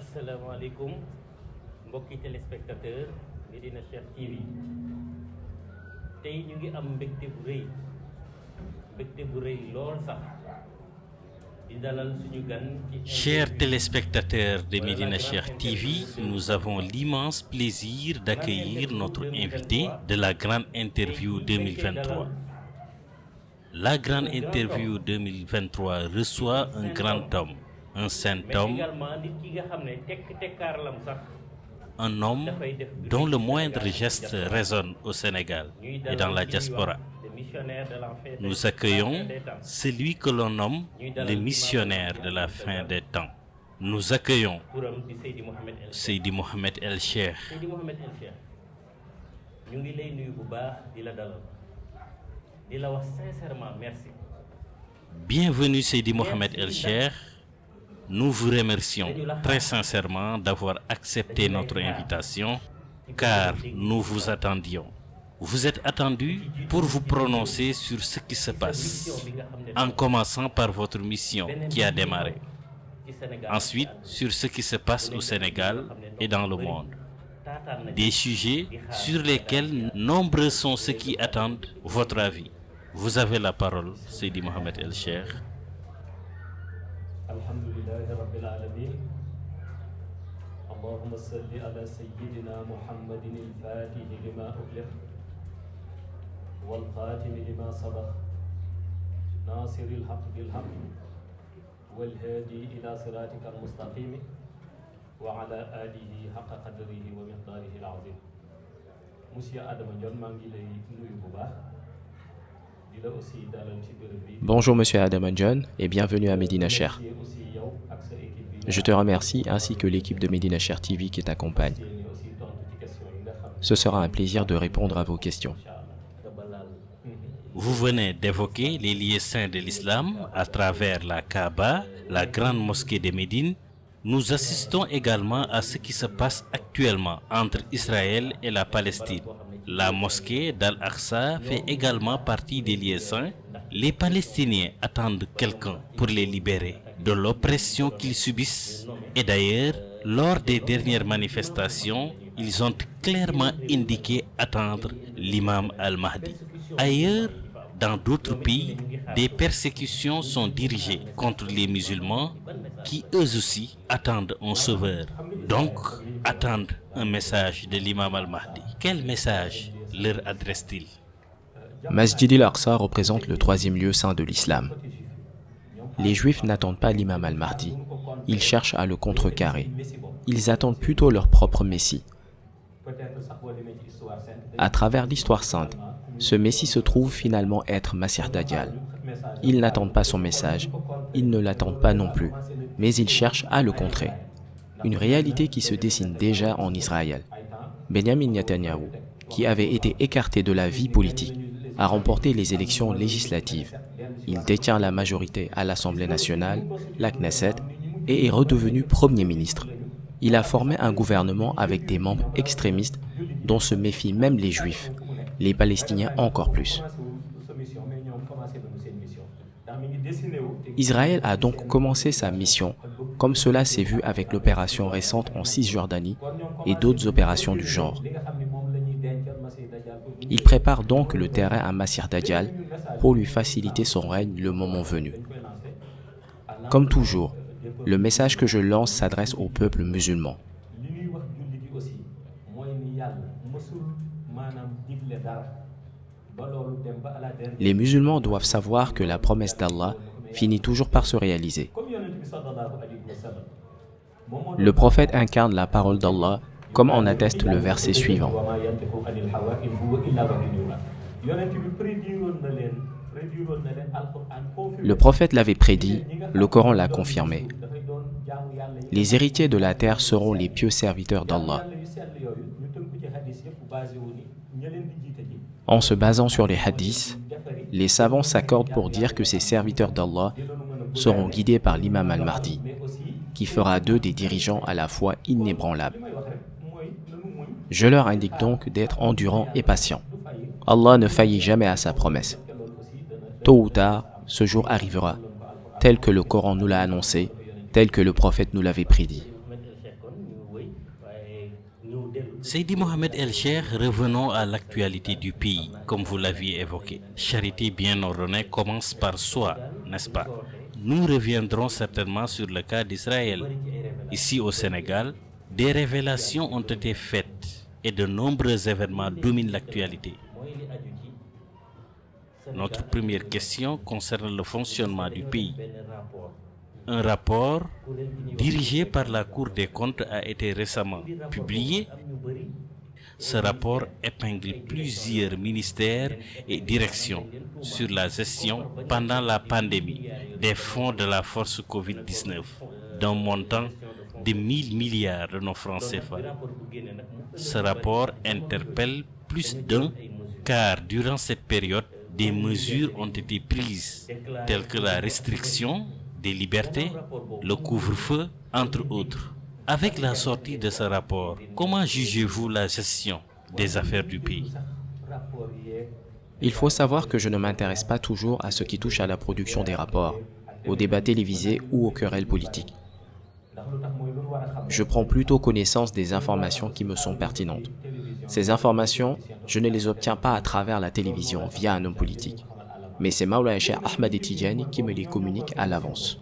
asalaamaaleykum mbokki téléspectateur Medina Cheikh TV tey ñu ngi am mbégte bu rëy lool sax di dalal suñu gan ci. Chers téléspectateurs de Medina Cheikh TV, nous avons l'immense plaisir d'accueillir notre invité de la Grande Interview 2023. La Grande Interview 2023 reçoit un grand homme, un saint homme, un homme dont le moindre geste résonne au Sénégal et dans la diaspora. Nous accueillons celui que l'on nomme le missionnaire de la fin des temps. Nous accueillons Seydi Mohamed El Cheikh. ñu ngi lay nuyu bu baax di la dalal di la wax sincèrement merci. Bienvenue Seydi Mohamed El Cheikh. Nous vous remercions très sincèrement d'avoir accepté notre invitation car nous vous attendions. Vous êtes attendu pour vous prononcer sur ce qui se passe, en commençant par votre mission qui a démarré. Ensuite, sur ce qui se passe au Sénégal et dans le monde. Des sujets sur lesquels nombreux sont ceux qui attendent votre avis. Vous avez la parole, Seydi Mohamed El Cheikh. Alhamdulillahi Rabbil Alamin. Allahumma salli ala Sayyidina Muhammadin al-Fatih lima ughliq wal khatim lima sabaq nasiril haqq bil haqq wal hadi ila siratika al-mustaqim wa ala alihi haqqa qadrihi wa miqdarihi al-azim. Monsieur Adama Ndione maa ngi lay nuyu bu baax. Bonjour Monsieur Adama Ndione et bienvenue à Medina Cheikh. Je te remercie ainsi que l'équipe de Medina Cheikh TV qui t'accompagne. Ce sera un plaisir de répondre à vos questions. Vous venez d'évoquer les lieux saints de l'islam à travers la Kaaba, la grande mosquée de Médine. Nous assistons également à ce qui se passe actuellement entre Israël et la Palestine. La mosquée d'Al-Aqsa fait également partie des lieux saints. Les Palestiniens attendent quelqu'un pour les libérer de l'oppression qu'ils subissent. Et d'ailleurs, lors des dernières manifestations, ils ont clairement indiqué attendre l'imam al-Mahdi. Ailleurs, dans d'autres pays, des persécutions sont dirigées contre les musulmans qui eux aussi attendent un sauveur. Donc, attendent un message de l'imam al-Mahdi. Quel message leur adresse-t-il? Masjid al-Aqsa représente le troisième lieu saint de l'islam. Les Juifs n'attendent pas l'imam al-Mahdi. Ils cherchent à le contrecarrer. Ils attendent plutôt leur propre Messie. À travers l'histoire sainte, ce Messie se trouve finalement être Masih Dajjal. Ils n'attendent pas son message, ils ne l'attendent pas non plus, mais ils cherchent à le contrer. Une réalité qui se dessine déjà en Israël. Benjamin Netanyahu, qui avait été écarté de la vie politique, a remporté les élections législatives. Il détient la majorité à l'Assemblée nationale, la Knesset, et est redevenu Premier ministre. Il a formé un gouvernement avec des membres extrémistes dont se méfient même les Juifs, les Palestiniens encore plus. Israël a donc commencé sa mission, comme cela s'est vu avec l'opération récente en Cisjordanie et d'autres opérations du genre. Il prépare donc le terrain à Masih Dajjal pour lui faciliter son règne le moment venu. Comme toujours, le message que je lance s'adresse au peuple musulman. Les musulmans doivent savoir que la promesse d'Allah finit toujours par se réaliser. Le prophète incarne la parole d'Allah, comme en atteste le verset suivant. Le prophète l'avait prédit, le Coran l'a confirmé. Les héritiers de la terre seront les pieux serviteurs d'Allah. En se basant sur les hadiths, les savants s'accordent pour dire que ces serviteurs d'Allah seront guidés par l'imam al-Mahdi, qui fera d'eux des dirigeants à la fois inébranlables. Je leur indique donc d'être endurants et patients. Allah ne faillit jamais à sa promesse. Tôt ou tard, ce jour arrivera, tel que le Coran nous l'a annoncé, tel que le prophète nous l'avait prédit. Seydi Mohamed El Cheikh, revenons à l'actualité du pays, comme vous l'aviez évoqué. Charité bien ordonnée commence par soi, n'est-ce pas? Nous reviendrons certainement sur le cas d'Israël. Ici au Sénégal, des révélations ont été faites et de nombreux événements dominent l'actualité. Notre première question concerne le fonctionnement du pays. Un rapport dirigé par la Cour des comptes a été récemment publié. Ce rapport épingle plusieurs ministères et directions sur la gestion pendant la pandémie des fonds de la force Covid-19 d'un montant de 1000 milliards de nos francs CFA. Ce rapport interpelle plus d'un, car durant cette période, des mesures ont été prises, telles que la restriction des libertés, le couvre-feu, entre autres. Avec la sortie de ce rapport, comment jugez-vous la gestion des affaires du pays? Il faut savoir que je ne m'intéresse pas toujours à ce qui touche à la production des rapports, aux débats télévisés ou aux querelles politiques. Je prends plutôt connaissance des informations qui me sont pertinentes. Ces informations, je ne les obtiens pas à travers la télévision via un homme politique. Mais c'est Mawlana Cheikh Ahmad Tidjani qui me les communique à l'avance.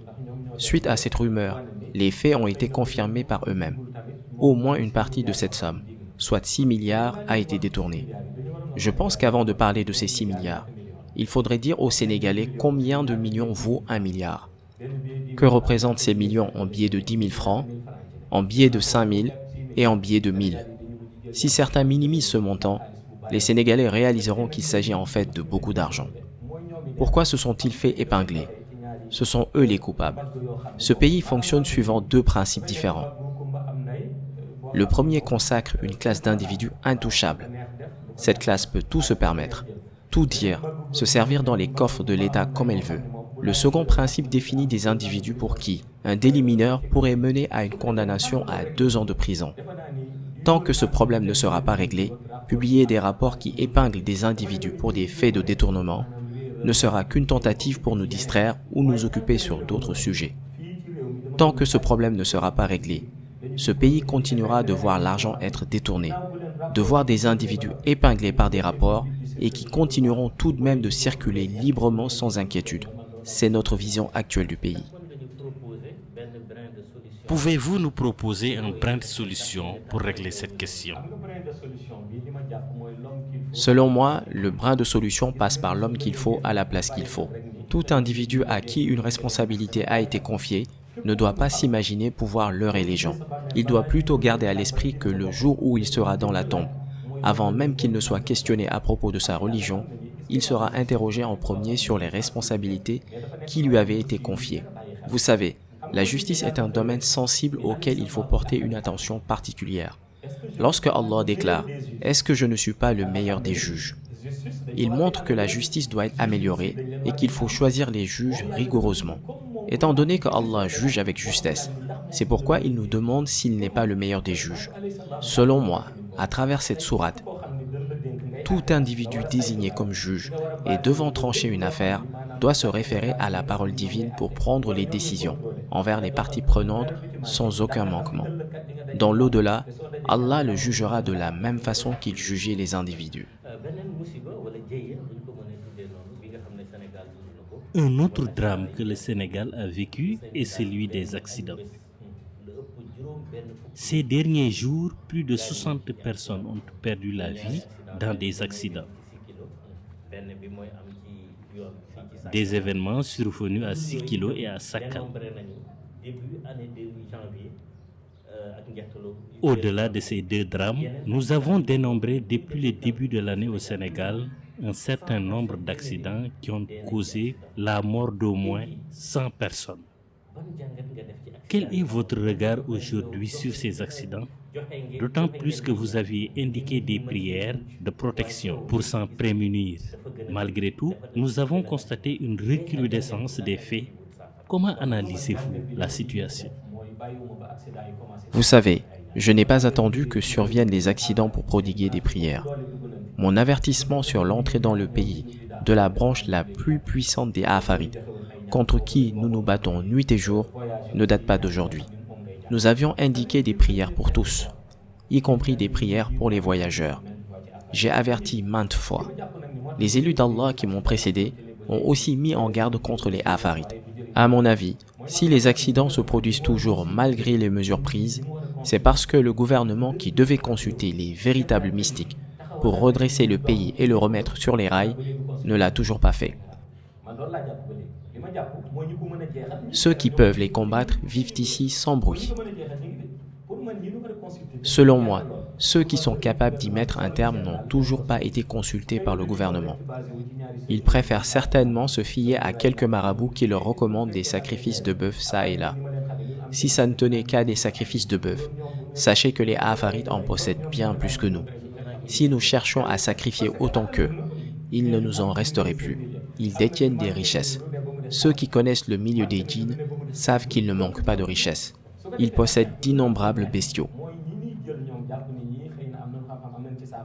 Suite à cette rumeur, les faits ont été confirmés par eux-mêmes. Au moins une partie de cette somme, soit 6 milliards, a été détournée. Je pense qu'avant de parler de ces 6 milliards, il faudrait dire aux Sénégalais combien de millions vaut 1 milliard. Que représentent ces millions en billets de 10 000 francs, en billets de 5 000 et en billets de 1000. Si certains minimisent ce montant, les Sénégalais réaliseront qu'il s'agit en fait de beaucoup d'argent. Pourquoi se sont-ils fait épingler? Ce sont eux les coupables. Ce pays fonctionne suivant deux principes différents. Le premier consacre une classe d'individus intouchables. Cette classe peut tout se permettre, tout dire, se servir dans les coffres de l'État comme elle veut. Le second principe définit des individus pour qui un délit mineur pourrait mener à une condamnation à 2 ans de prison. Tant que ce problème ne sera pas réglé, publier des rapports qui épinglent des individus pour des faits de détournement ne sera qu'une tentative pour nous distraire ou nous occuper sur d'autres sujets. Tant que ce problème ne sera pas réglé, ce pays continuera de voir l'argent être détourné, de voir des individus épinglés par des rapports et qui continueront tout de même de circuler librement sans inquiétude. C'est notre vision actuelle du pays. Pouvez-vous nous proposer un brin de solution pour régler cette question? Selon moi, le brin de solution passe par l'homme qu'il faut à la place qu'il faut. Tout individu à qui une responsabilité a été confiée ne doit pas s'imaginer pouvoir leurrer les gens. Il doit plutôt garder à l'esprit que le jour où il sera dans la tombe, avant même qu'il ne soit questionné à propos de sa religion, il sera interrogé en premier sur les responsabilités qui lui avaient été confiées. Vous savez, la justice est un domaine sensible auquel il faut porter une attention particulière. Lorsque Allah déclare « Est-ce que je ne suis pas le meilleur des juges ?» il montre que la justice doit être améliorée et qu'il faut choisir les juges rigoureusement. Étant donné que Allah juge avec justesse, c'est pourquoi il nous demande s'il n'est pas le meilleur des juges. Selon moi, à travers cette sourate, tout individu désigné comme juge et devant trancher une affaire doit se référer à la parole divine pour prendre les décisions envers les parties prenantes sans aucun manquement. Dans l'au-delà, Allah le jugera de la même façon qu'il jugeait les individus. Un autre drame que le Sénégal a vécu est celui des accidents. Ces derniers jours, plus de 60 personnes ont perdu la vie dans des accidents. Des événements survenus à Sikilo et à Sakal. Au-delà de ces deux drames, nous avons dénombré depuis le début de l'année au Sénégal un certain nombre d'accidents qui ont causé la mort d'au moins 100 personnes. Quel est votre regard aujourd'hui sur ces accidents? D'autant plus que vous aviez indiqué des prières de protection pour s'en prémunir. Malgré tout, nous avons constaté une recrudescence des faits. Comment analysez-vous la situation? Vous savez, je n'ai pas attendu que surviennent les accidents pour prodiguer des prières. Mon avertissement sur l'entrée dans le pays de la branche la plus puissante des Afarides, contre qui nous nous battons nuit et jour, ne date pas d'aujourd'hui. Nous avions indiqué des prières pour tous. y compris des prières pour les voyageurs. J'ai averti maintes fois. Les élus d'Allah qui m'ont précédé ont aussi mis en garde contre les Afarites. À mon avis, si les accidents se produisent toujours malgré les mesures prises, c'est parce que le gouvernement qui devait consulter les véritables mystiques pour redresser le pays et le remettre sur les rails ne l'a toujours pas fait. Ceux qui peuvent les combattre vivent ici sans bruit. Selon moi, ceux qui sont capables d'y mettre un terme n'ont toujours pas été consultés par le gouvernement. Ils préfèrent certainement se fier à quelques marabouts qui leur recommandent des sacrifices de bœuf ça et là. Si ça ne tenait qu'à des sacrifices de bœuf, sachez que les Afarites en possèdent bien plus que nous. Si nous cherchions à sacrifier autant qu'eux, il ne nous en resterait plus. Ils détiennent des richesses. Ceux qui connaissent le milieu des djinns savent qu'ils ne manquent pas de richesses. Ils possèdent d'innombrables bestiaux.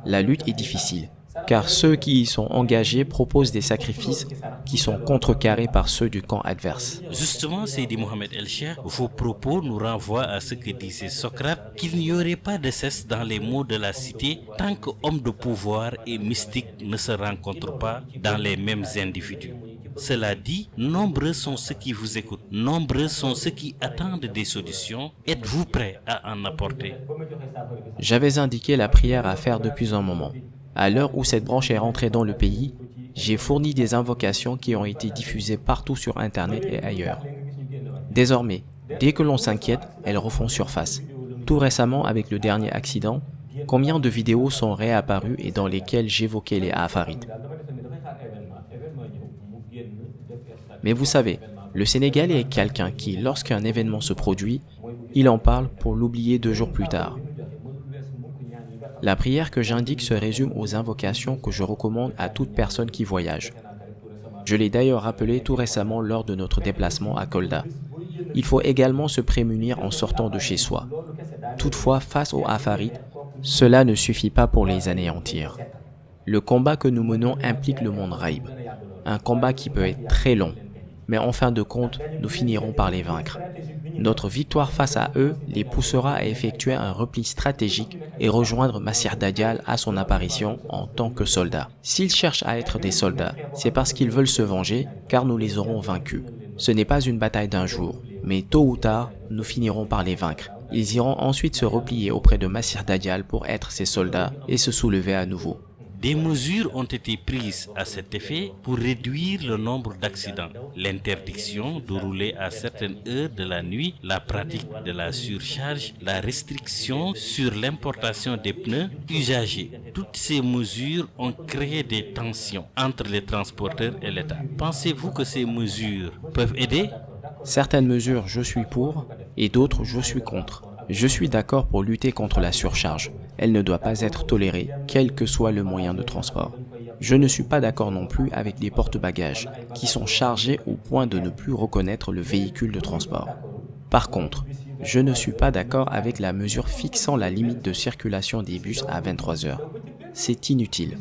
La lutte est difficile, car ceux qui y sont engagés proposent des sacrifices qui sont contrecarrés par ceux du camp adverse. Justement, Seydi Mohamed El-Cheikh, vos propos nous renvoient à ce que disait Socrate, qu'il n'y aurait pas de cesse dans les mots de la cité tant que hommes de pouvoir et mystiques ne se rencontrent pas dans les mêmes individus. Cela dit, nombreux sont ceux qui vous écoutent, nombreux sont ceux qui attendent des solutions. Êtes-vous prêts à en apporter? J'avais indiqué la prière à faire depuis un moment. À l'heure où cette branche est rentrée dans le pays, j'ai fourni des invocations qui ont été diffusées partout sur Internet et ailleurs. Désormais, dès que l'on s'inquiète, elles refont surface. Tout récemment, avec le dernier accident, combien de vidéos sont réapparues et dans lesquelles j'évoquais les Afarites? Mais vous savez, le Sénégalais est quelqu'un qui, lorsqu'un événement se produit, il en parle pour l'oublier 2 jours plus tard. La prière que j'indique se résume aux invocations que je recommande à toute personne qui voyage. Je l'ai d'ailleurs rappelé tout récemment lors de notre déplacement à Kolda. Il faut également se prémunir en sortant de chez soi. Toutefois, face aux Afarites, cela ne suffit pas pour les anéantir. Le combat que nous menons implique le monde Raïb, un combat qui peut être très long, mais en fin de compte, nous finirons par les vaincre. Notre victoire face à eux les poussera à effectuer un repli stratégique et rejoindre Masih Dajjal à son apparition en tant que soldats. S'ils cherchent à être des soldats, c'est parce qu'ils veulent se venger, car nous les aurons vaincus. Ce n'est pas une bataille d'un jour, mais tôt ou tard, nous finirons par les vaincre. Ils iront ensuite se replier auprès de Masih Dajjal pour être ses soldats et se soulever à nouveau. Des mesures ont été prises à cet effet pour réduire le nombre d'accidents. L'interdiction de rouler à certaines heures de la nuit, la pratique de la surcharge, la restriction sur l'importation des pneus usagés. Toutes ces mesures ont créé des tensions entre les transporteurs et l'État. Pensez-vous que ces mesures peuvent aider? Certaines mesures, je suis pour, et d'autres, je suis contre. Je suis d'accord pour lutter contre la surcharge. Elle ne doit pas être tolérée, quel que soit le moyen de transport. Je ne suis pas d'accord non plus avec les porte-bagages, qui sont chargés au point de ne plus reconnaître le véhicule de transport. Par contre, je ne suis pas d'accord avec la mesure fixant la limite de circulation des bus à 23 heures. C'est inutile.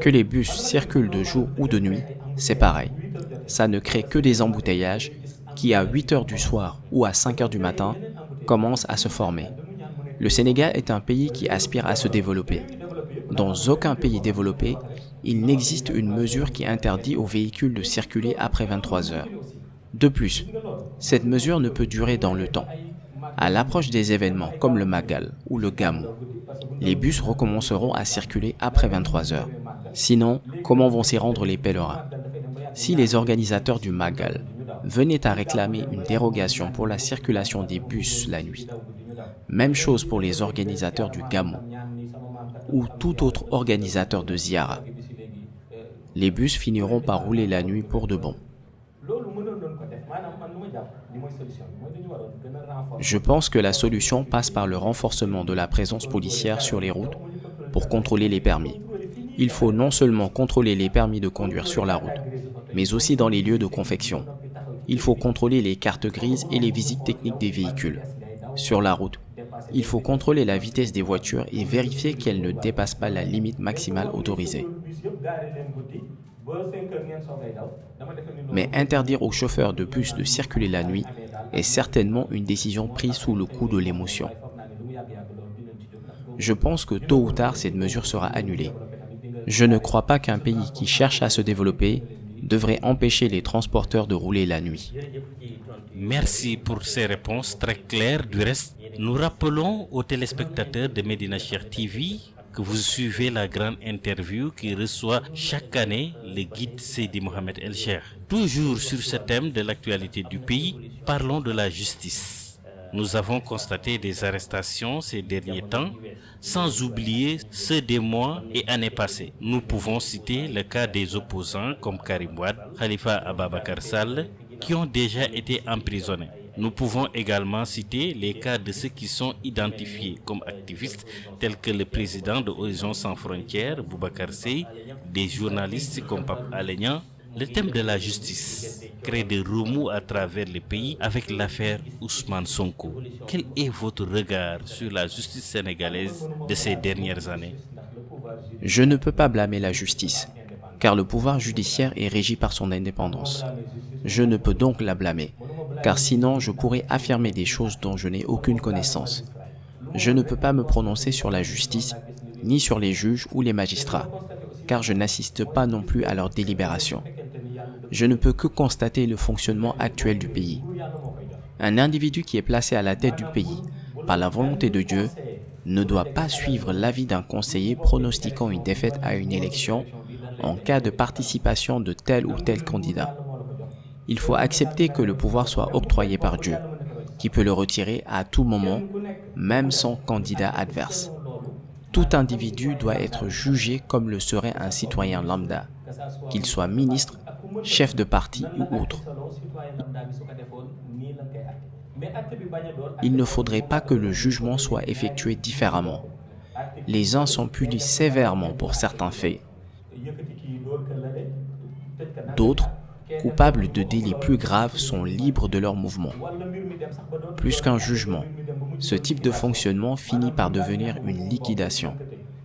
Que les bus circulent de jour ou de nuit, c'est pareil. Ça ne crée que des embouteillages qui, à 8 heures du soir ou à 5 heures du matin, commencent à se former. Le Sénégal est un pays qui aspire à se développer. Dans aucun pays développé, il n'existe une mesure qui interdit aux véhicules de circuler après 23 heures. De plus, cette mesure ne peut durer dans le temps. À l'approche des événements comme le Magal ou le Gamou, les bus recommenceront à circuler après 23 heures. Sinon, comment vont s'y rendre les pèlerins? Si les organisateurs du Magal venaient à réclamer une dérogation pour la circulation des bus la nuit, même chose pour les organisateurs du Gamou ou tout autre organisateur de Ziara, les bus finiront par rouler la nuit pour de bon. Je pense que la solution passe par le renforcement de la présence policière sur les routes pour contrôler les permis. Il faut non seulement contrôler les permis de conduire sur la route, mais aussi dans les lieux de confection. Il faut contrôler les cartes grises et les visites techniques des véhicules. Sur la route, il faut contrôler la vitesse des voitures et vérifier qu'elles ne dépassent pas la limite maximale autorisée. Mais interdire aux chauffeurs de bus de circuler la nuit est certainement une décision prise sous le coup de l'émotion. Je pense que tôt ou tard, cette mesure sera annulée. Je ne crois pas qu'un pays qui cherche à se développer devrait empêcher les transporteurs de rouler la nuit. Merci pour ces réponses très claires. Du reste, nous rappelons aux téléspectateurs de Medina Cheikh TV que vous suivez la grande interview qui reçoit chaque année le guide Seydi Mohamed El Cheikh. Toujours sur ce thème de l'actualité du pays, parlons de la justice. Nous avons constaté des arrestations ces derniers temps, sans oublier ceux des mois et années passées. Nous pouvons citer le cas des opposants comme Karim Wade, Khalifa Ababakar Sall, qui ont déjà été emprisonnés. Nous pouvons également citer les cas de ceux qui sont identifiés comme activistes, tels que le président de Horizon Sans Frontières, Boubacar Seye, des journalistes comme Pape Alé Niang. Le thème de la justice crée des remous à travers le pays avec l'affaire Ousmane Sonko. Quel est votre regard sur la justice sénégalaise de ces dernières années? Je ne peux pas blâmer la justice, car le pouvoir judiciaire est régi par son indépendance. Je ne peux donc la blâmer, car sinon je pourrais affirmer des choses dont je n'ai aucune connaissance. Je ne peux pas me prononcer sur la justice, ni sur les juges ou les magistrats, car je n'assiste pas non plus à leurs délibérations. Je ne peux que constater le fonctionnement actuel du pays. Un individu qui est placé à la tête du pays, par la volonté de Dieu, ne doit pas suivre l'avis d'un conseiller pronostiquant une défaite à une élection en cas de participation de tel ou tel candidat. Il faut accepter que le pouvoir soit octroyé par Dieu, qui peut le retirer à tout moment, même sans candidat adverse. Tout individu doit être jugé comme le serait un citoyen lambda, qu'il soit ministre, chef de parti ou autre. Il ne faudrait pas que le jugement soit effectué différemment. Les uns sont punis sévèrement pour certains faits. D'autres, coupables de délits plus graves, sont libres de leurs mouvements. Plus qu'un jugement, ce type de fonctionnement finit par devenir une liquidation.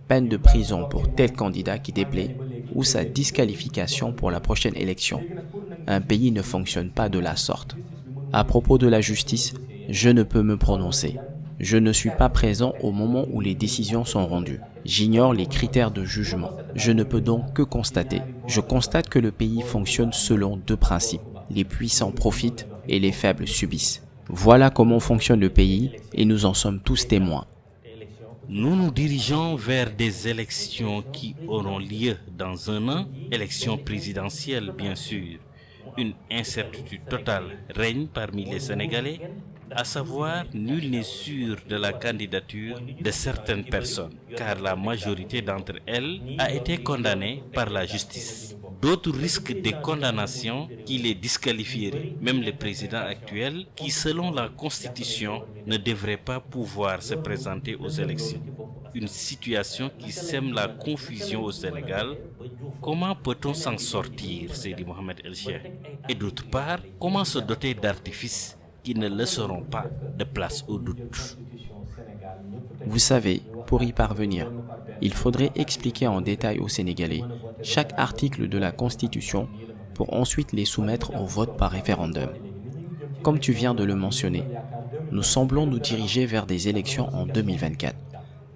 Peine de prison pour tel candidat qui déplaît ou sa disqualification pour la prochaine élection. Un pays ne fonctionne pas de la sorte. À propos de la justice, je ne peux me prononcer. Je ne suis pas présent au moment où les décisions sont rendues. J'ignore les critères de jugement. Je ne peux donc que constater. Je constate que le pays fonctionne selon deux principes. Les puissants profitent et les faibles subissent. Voilà comment fonctionne le pays et nous en sommes tous témoins. Nous nous dirigeons vers des élections qui auront lieu dans un an, élections présidentielles bien sûr. Une incertitude totale règne parmi les Sénégalais, à savoir nul n'est sûr de la candidature de certaines personnes, car la majorité d'entre elles a été condamnée par la justice. D'autres risquent des condamnations qui les disqualifieraient, même le président actuel qui, selon la Constitution, ne devrait pas pouvoir se présenter aux élections. Une situation qui sème la confusion au Sénégal. Comment peut-on s'en sortir, Seydi Mohamed El Cheikh? Et d'autre part, comment se doter d'artifices qui ne laisseront pas de place au doute? Vous savez, pour y parvenir, il faudrait expliquer en détail aux Sénégalais chaque article de la Constitution pour ensuite les soumettre au vote par référendum. Comme tu viens de le mentionner, nous semblons nous diriger vers des élections en 2024.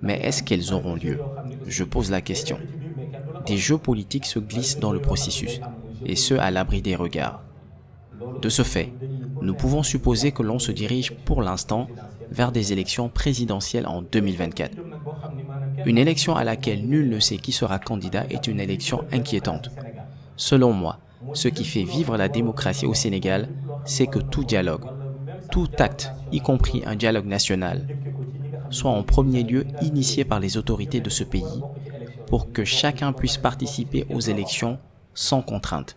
Mais est-ce qu'elles auront lieu? Je pose la question. Des jeux politiques se glissent dans le processus, et ce à l'abri des regards. De ce fait, nous pouvons supposer que l'on se dirige pour l'instant vers des élections présidentielles en 2024. Une élection à laquelle nul ne sait qui sera candidat est une élection inquiétante. Selon moi, ce qui fait vivre la démocratie au Sénégal, c'est que tout dialogue, tout acte, y compris un dialogue national, soit en premier lieu initié par les autorités de ce pays pour que chacun puisse participer aux élections sans contrainte.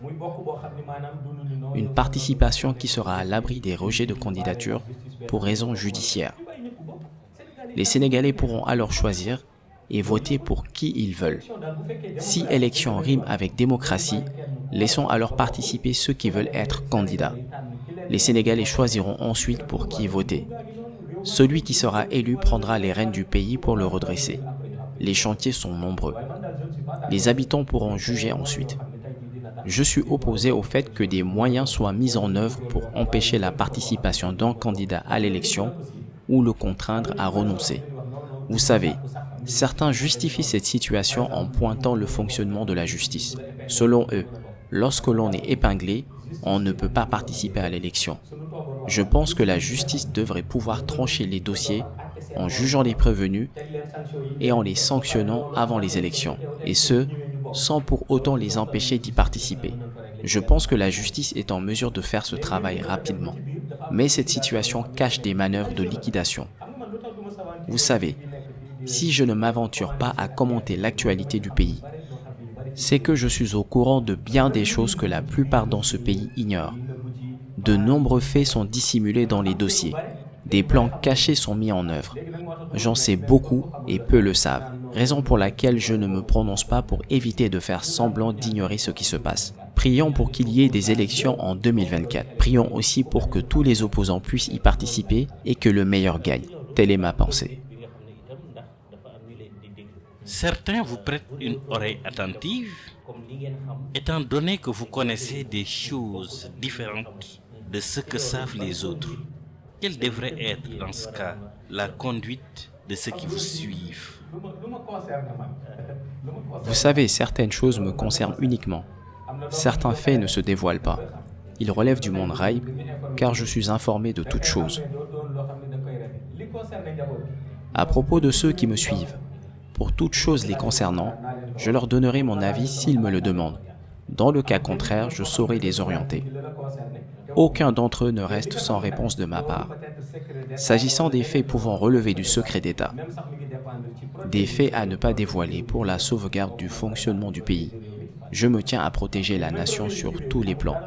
Une participation qui sera à l'abri des rejets de candidature pour raisons judiciaires. Les Sénégalais pourront alors choisir et voter pour qui ils veulent. Si élection rime avec démocratie, laissons alors participer ceux qui veulent être candidats. Les Sénégalais choisiront ensuite pour qui voter. Celui qui sera élu prendra les rênes du pays pour le redresser. Les chantiers sont nombreux. Les habitants pourront juger ensuite. Je suis opposé au fait que des moyens soient mis en œuvre pour empêcher la participation d'un candidat à l'élection ou le contraindre à renoncer. Vous savez, Certains justifient cette situation en pointant le fonctionnement de la justice. Selon eux, lorsque l'on est épinglé, on ne peut pas participer à l'élection. Je pense que la justice devrait pouvoir trancher les dossiers en jugeant les prévenus et en les sanctionnant avant les élections, et ce, sans pour autant les empêcher d'y participer. Je pense que la justice est en mesure de faire ce travail rapidement. Mais cette situation cache des manœuvres de liquidation. Vous savez, si je ne m'aventure pas à commenter l'actualité du pays, c'est que je suis au courant de bien des choses que la plupart dans ce pays ignorent. De nombreux faits sont dissimulés dans les dossiers. Des plans cachés sont mis en œuvre. J'en sais beaucoup et peu le savent, raison pour laquelle je ne me prononce pas pour éviter de faire semblant d'ignorer ce qui se passe. Prions pour qu'il y ait des élections en 2024. Prions aussi pour que tous les opposants puissent y participer et que le meilleur gagne. Telle est ma pensée. Certains vous prêtent une oreille attentive, étant donné que vous connaissez des choses différentes de ce que savent les autres. Quelle devrait être, dans ce cas, la conduite de ceux qui vous suivent? Vous savez, certaines choses me concernent uniquement. Certains faits ne se dévoilent pas. Ils relèvent du monde ghaib, car je suis informé de toutes choses. À propos de ceux qui me suivent, pour toutes choses les concernant, je leur donnerai mon avis s'ils me le demandent. Dans le cas contraire, je saurai les orienter. Aucun d'entre eux ne reste sans réponse de ma part. S'agissant des faits pouvant relever du secret d'État, des faits à ne pas dévoiler pour la sauvegarde du fonctionnement du pays, je me tiens à protéger la nation sur tous les plans.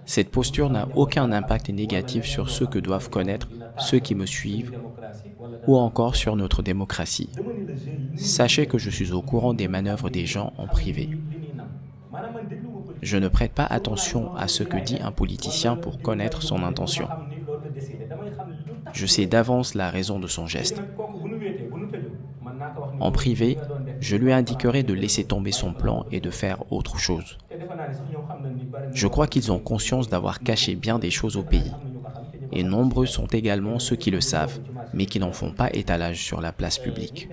Cette posture n'a aucun impact négatif sur ce que doivent connaître ceux qui me suivent ou encore sur notre démocratie. Sachez que je suis au courant des manœuvres des gens en privé. Je ne prête pas attention à ce que dit un politicien pour connaître son intention. Je sais d'avance la raison de son geste. En privé, je lui indiquerai de laisser tomber son plan et de faire autre chose. Je crois qu'ils ont conscience d'avoir caché bien des choses au pays. Et nombreux sont également ceux qui le savent, mais qui n'en font pas étalage sur la place publique.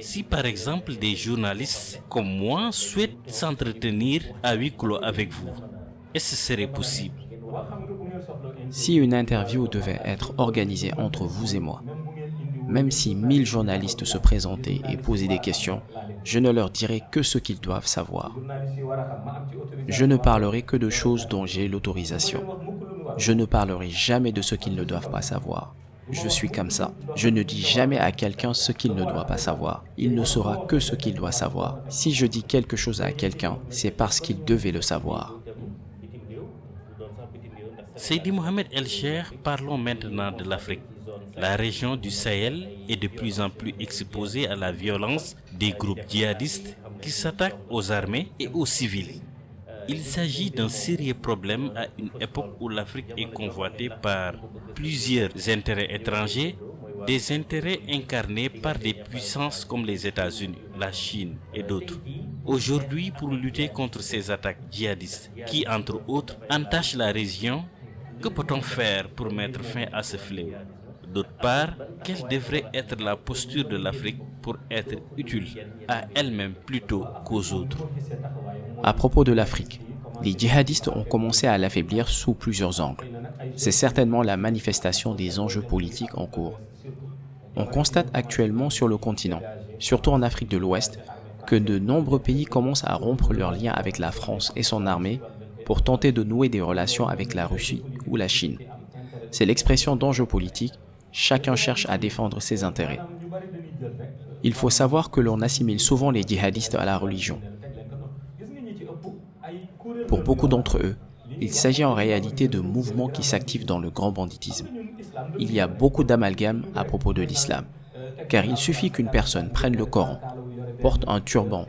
Si par exemple des journalistes comme moi souhaitent s'entretenir à huis clos avec vous, est-ce que ce serait possible? Si une interview devait être organisée entre vous et moi, même si 1000 journalistes se présentaient et posaient des questions, je ne leur dirai que ce qu'ils doivent savoir. Je ne parlerai que de choses dont j'ai l'autorisation. Je ne parlerai jamais de ce qu'ils ne doivent pas savoir. Je suis comme ça. Je ne dis jamais à quelqu'un ce qu'il ne doit pas savoir. Il ne saura que ce qu'il doit savoir. Si je dis quelque chose à quelqu'un, c'est parce qu'il devait le savoir. Seydi Mohamed El Cheikh, parlons maintenant de l'Afrique. La région du Sahel est de plus en plus exposée à la violence des groupes djihadistes qui s'attaquent aux armées et aux civils. Il s'agit d'un sérieux problème à une époque où l'Afrique est convoitée par plusieurs intérêts étrangers, des intérêts incarnés par des puissances comme les États-Unis, la Chine et d'autres. Aujourd'hui, pour lutter contre ces attaques djihadistes qui, entre autres, entachent la région, que peut-on faire pour mettre fin à ce fléau? D'autre part, quelle devrait être la posture de l'Afrique pour être utile à elle-même plutôt qu'aux autres? À propos de l'Afrique, les djihadistes ont commencé à l'affaiblir sous plusieurs angles. C'est certainement la manifestation des enjeux politiques en cours. On constate actuellement sur le continent, surtout en Afrique de l'Ouest, que de nombreux pays commencent à rompre leurs liens avec la France et son armée pour tenter de nouer des relations avec la Russie ou la Chine. C'est l'expression d'enjeux politiques, chacun cherche à défendre ses intérêts. Il faut savoir que l'on assimile souvent les djihadistes à la religion. Pour beaucoup d'entre eux, il s'agit en réalité de mouvements qui s'activent dans le grand banditisme. Il y a beaucoup d'amalgames à propos de l'islam, car il suffit qu'une personne prenne le Coran, porte un turban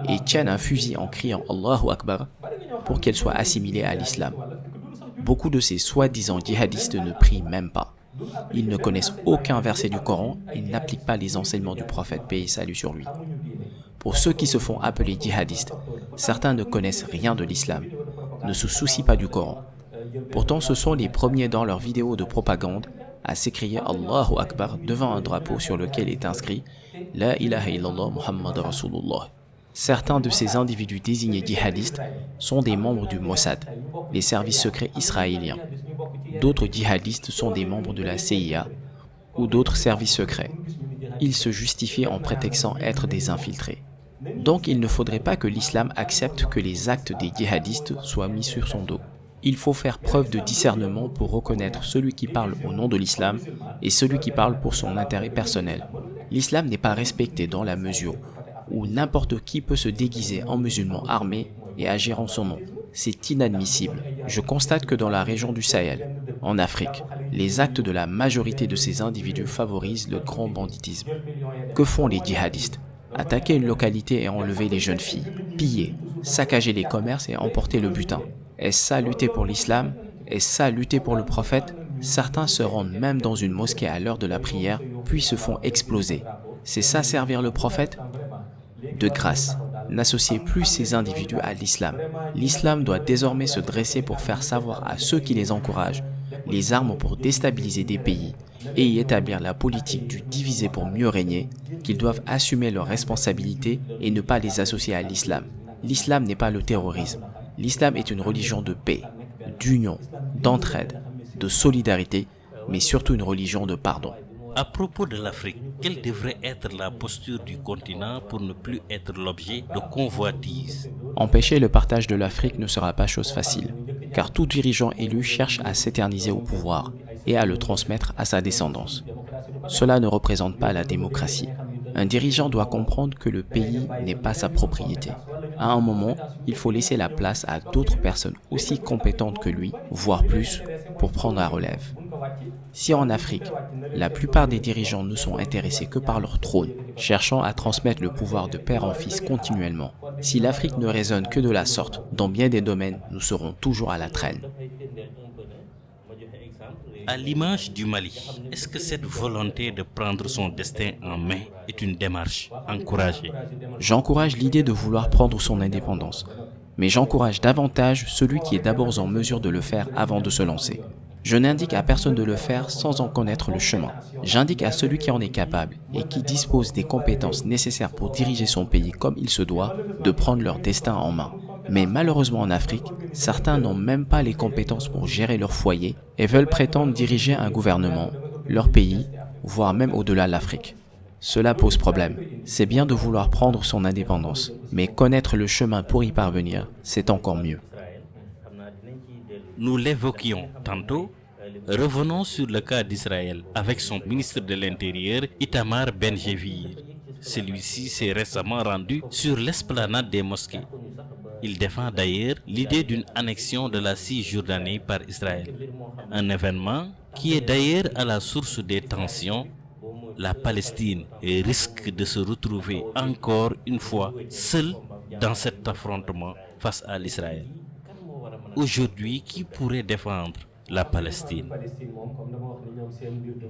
et tienne un fusil en criant « Allahu Akbar » pour qu'elle soit assimilée à l'islam. Beaucoup de ces soi-disant djihadistes ne prient même pas. Ils ne connaissent aucun verset du Coran et n'appliquent pas les enseignements du prophète, paix et salut sur lui. Pour ceux qui se font appeler djihadistes, certains ne connaissent rien de l'islam, ne se soucient pas du Coran. Pourtant, ce sont les premiers dans leurs vidéos de propagande à s'écrier Allahu Akbar devant un drapeau sur lequel est inscrit La ilaha illallah Muhammad Rasulullah. Certains de ces individus désignés djihadistes sont des membres du Mossad, les services secrets israéliens. D'autres djihadistes sont des membres de la CIA ou d'autres services secrets. Ils se justifient en prétextant être des infiltrés. Donc il ne faudrait pas que l'islam accepte que les actes des djihadistes soient mis sur son dos. Il faut faire preuve de discernement pour reconnaître celui qui parle au nom de l'islam et celui qui parle pour son intérêt personnel. L'islam n'est pas respecté dans la mesure où n'importe qui peut se déguiser en musulman armé et agir en son nom. C'est inadmissible. Je constate que dans la région du Sahel, en Afrique, les actes de la majorité de ces individus favorisent le grand banditisme. Que font les djihadistes? Attaquer une localité et enlever les jeunes filles, piller, saccager les commerces et emporter le butin. Est-ce ça lutter pour l'islam? Est-ce ça lutter pour le prophète? Certains se rendent même dans une mosquée à l'heure de la prière, puis se font exploser. C'est ça servir le prophète? De grâce, n'associez plus ces individus à l'islam. L'islam doit désormais se dresser pour faire savoir à ceux qui les encouragent les armes pour déstabiliser des pays et y établir la politique du diviser pour mieux régner, qu'ils doivent assumer leurs responsabilités et ne pas les associer à l'islam. L'islam n'est pas le terrorisme. L'islam est une religion de paix, d'union, d'entraide, de solidarité, mais surtout une religion de pardon. À propos de l'Afrique, quelle devrait être la posture du continent pour ne plus être l'objet de convoitises? Empêcher le partage de l'Afrique ne sera pas chose facile, car tout dirigeant élu cherche à s'éterniser au pouvoir et à le transmettre à sa descendance. Cela ne représente pas la démocratie. Un dirigeant doit comprendre que le pays n'est pas sa propriété. À un moment, il faut laisser la place à d'autres personnes aussi compétentes que lui, voire plus, pour prendre la relève. Si en Afrique, la plupart des dirigeants ne sont intéressés que par leur trône, cherchant à transmettre le pouvoir de père en fils continuellement, si l'Afrique ne raisonne que de la sorte, dans bien des domaines, nous serons toujours à la traîne. À l'image du Mali, est-ce que cette volonté de prendre son destin en main est une démarche encouragée? J'encourage l'idée de vouloir prendre son indépendance, mais j'encourage davantage celui qui est d'abord en mesure de le faire avant de se lancer. Je n'indique à personne de le faire sans en connaître le chemin. J'indique à celui qui en est capable et qui dispose des compétences nécessaires pour diriger son pays comme il se doit, de prendre leur destin en main. Mais malheureusement en Afrique, certains n'ont même pas les compétences pour gérer leur foyer et veulent prétendre diriger un gouvernement, leur pays, voire même au-delà de l'Afrique. Cela pose problème. C'est bien de vouloir prendre son indépendance, mais connaître le chemin pour y parvenir, c'est encore mieux. Nous l'évoquions tantôt. Revenons sur le cas d'Israël avec son ministre de l'Intérieur, Itamar Ben-Gvir. Celui-ci s'est récemment rendu sur l'esplanade des mosquées. Il défend d'ailleurs l'idée d'une annexion de la Cisjordanie par Israël. Un événement qui est d'ailleurs à la source des tensions. La Palestine risque de se retrouver encore une fois seule dans cet affrontement face à l'Israël. Aujourd'hui, qui pourrait défendre la Palestine?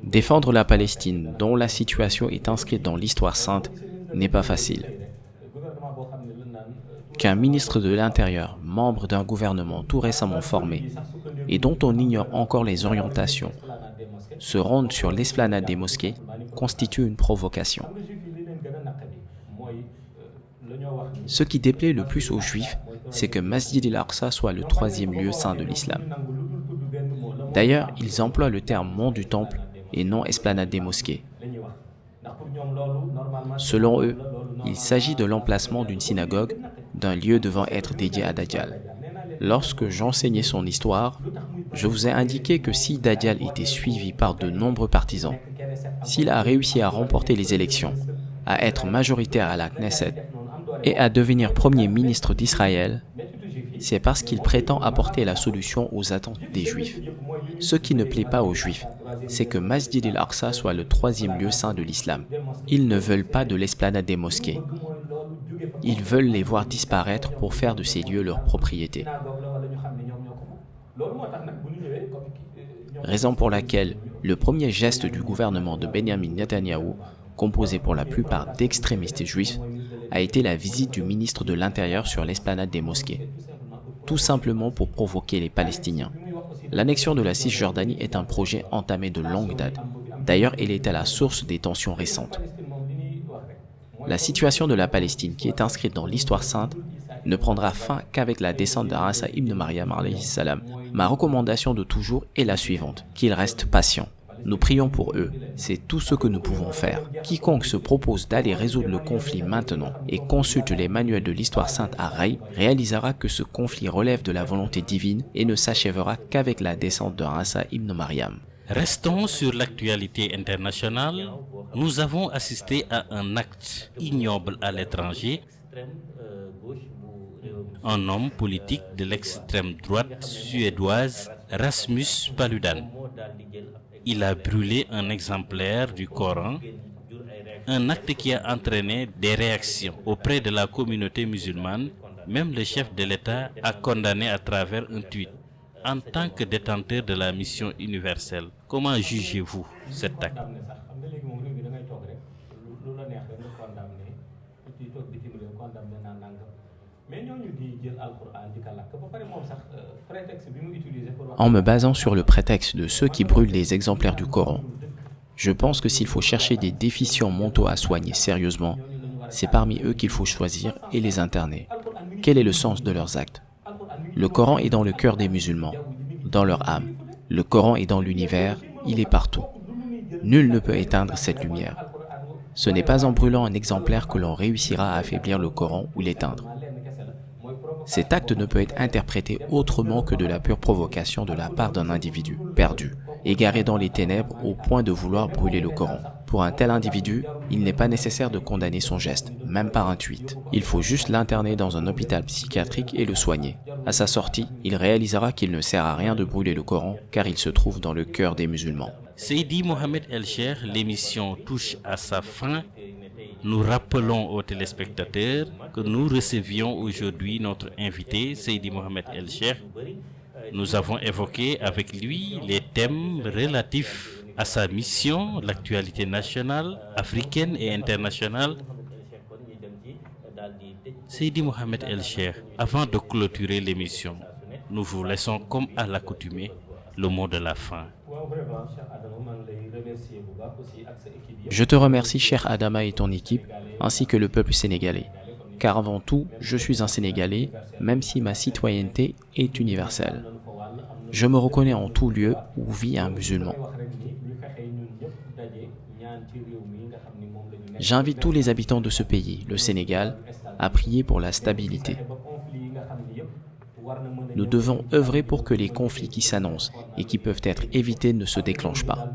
Défendre la Palestine, dont la situation est inscrite dans l'histoire sainte, n'est pas facile. Qu'un ministre de l'Intérieur, membre d'un gouvernement tout récemment formé, et dont on ignore encore les orientations, se rende sur l'esplanade des mosquées, constitue une provocation. Ce qui déplaît le plus aux Juifs, c'est que Masjid al-Aqsa soit le troisième lieu saint de l'islam. D'ailleurs, ils emploient le terme mont du temple et non esplanade des mosquées. Selon eux, il s'agit de l'emplacement d'une synagogue, d'un lieu devant être dédié à Dajjal. Lorsque j'enseignais son histoire, je vous ai indiqué que si Dajjal était suivi par de nombreux partisans, s'il a réussi à remporter les élections, à être majoritaire à la Knesset et à devenir premier ministre d'Israël, c'est parce qu'il prétend apporter la solution aux attentes des Juifs. Ce qui ne plaît pas aux Juifs, c'est que Masjid al-Aqsa soit le troisième lieu saint de l'islam. Ils ne veulent pas de l'esplanade des mosquées. Ils veulent les voir disparaître pour faire de ces lieux leur propriété. Raison pour laquelle le premier geste du gouvernement de Benjamin Netanyahou, composé pour la plupart d'extrémistes juifs, a été la visite du ministre de l'Intérieur sur l'esplanade des mosquées, tout simplement pour provoquer les Palestiniens. L'annexion de la Cisjordanie est un projet entamé de longue date. D'ailleurs, elle est à la source des tensions récentes. La situation de la Palestine, qui est inscrite dans l'histoire sainte, ne prendra fin qu'avec la descente d'Isa ibn Maryam alayhi salam. Ma recommandation de toujours est la suivante, qu'ils restent patients. Nous prions pour eux, c'est tout ce que nous pouvons faire. Quiconque se propose d'aller résoudre le conflit maintenant et consulte les manuels de l'histoire sainte à Ray réalisera que ce conflit relève de la volonté divine et ne s'achèvera qu'avec la descente de Isa ibn Maryam. Restons sur l'actualité internationale. Nous avons assisté à un acte ignoble à l'étranger. Un homme politique de l'extrême droite suédoise, Rasmus Paludan. Il a brûlé un exemplaire du Coran, un acte qui a entraîné des réactions auprès de la communauté musulmane. Même le chef de l'État a condamné à travers un tweet. En tant que détenteur de la mission universelle, comment jugez-vous cet acte? En me basant sur le prétexte de ceux qui brûlent les exemplaires du Coran, je pense que s'il faut chercher des déficients mentaux à soigner sérieusement, c'est parmi eux qu'il faut choisir et les interner. Quel est le sens de leurs actes? Le Coran est dans le cœur des musulmans, dans leur âme. Le Coran est dans l'univers, il est partout. Nul ne peut éteindre cette lumière. Ce n'est pas en brûlant un exemplaire que l'on réussira à affaiblir le Coran ou l'éteindre. Cet acte ne peut être interprété autrement que de la pure provocation de la part d'un individu perdu, égaré dans les ténèbres au point de vouloir brûler le Coran. Pour un tel individu, il n'est pas nécessaire de condamner son geste, même par un tweet. Il faut juste l'interner dans un hôpital psychiatrique et le soigner. À sa sortie, il réalisera qu'il ne sert à rien de brûler le Coran car il se trouve dans le cœur des musulmans. Seydi Mohamed El-Cheikh, l'émission touche à sa fin. Nous rappelons aux téléspectateurs que nous recevions aujourd'hui notre invité, Seydi Mohamed El-Cheikh. Nous avons évoqué avec lui les thèmes relatifs à sa mission, l'actualité nationale, africaine et internationale. Seydi Mohamed El-Cheikh, avant de clôturer l'émission, nous vous laissons comme à l'accoutumée le mot de la fin. Je te remercie, cher Adama et ton équipe, ainsi que le peuple sénégalais. Car avant tout, je suis un Sénégalais, même si ma citoyenneté est universelle. Je me reconnais en tout lieu où vit un musulman. J'invite tous les habitants de ce pays, le Sénégal, à prier pour la stabilité. Nous devons œuvrer pour que les conflits qui s'annoncent et qui peuvent être évités ne se déclenchent pas.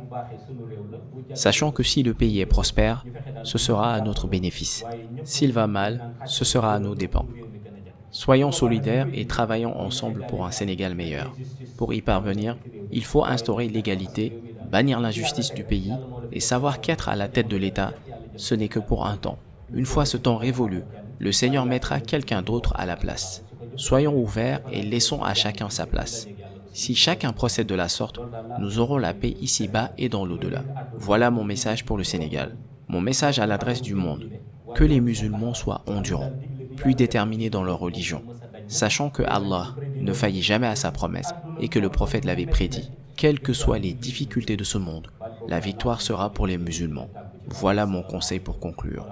Sachant que si le pays est prospère, ce sera à notre bénéfice. S'il va mal, ce sera à nos dépens. Soyons solidaires et travaillons ensemble pour un Sénégal meilleur. Pour y parvenir, il faut instaurer l'égalité, bannir l'injustice du pays et savoir qu'être à la tête de l'État, ce n'est que pour un temps. Une fois ce temps révolu, le Seigneur mettra quelqu'un d'autre à la place. Soyons ouverts et laissons à chacun sa place. Si chacun procède de la sorte, nous aurons la paix ici-bas et dans l'au-delà. Voilà mon message pour le Sénégal. Mon message à l'adresse du monde. Que les musulmans soient endurants, plus déterminés dans leur religion, sachant que Allah ne faillit jamais à sa promesse et que le prophète l'avait prédit. Quelles que soient les difficultés de ce monde, la victoire sera pour les musulmans. Voilà mon conseil pour conclure.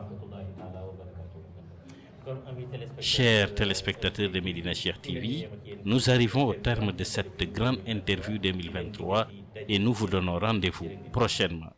Chers téléspectateurs de Médina Cheikh TV, nous arrivons au terme de cette grande interview 2023 et nous vous donnons rendez-vous prochainement.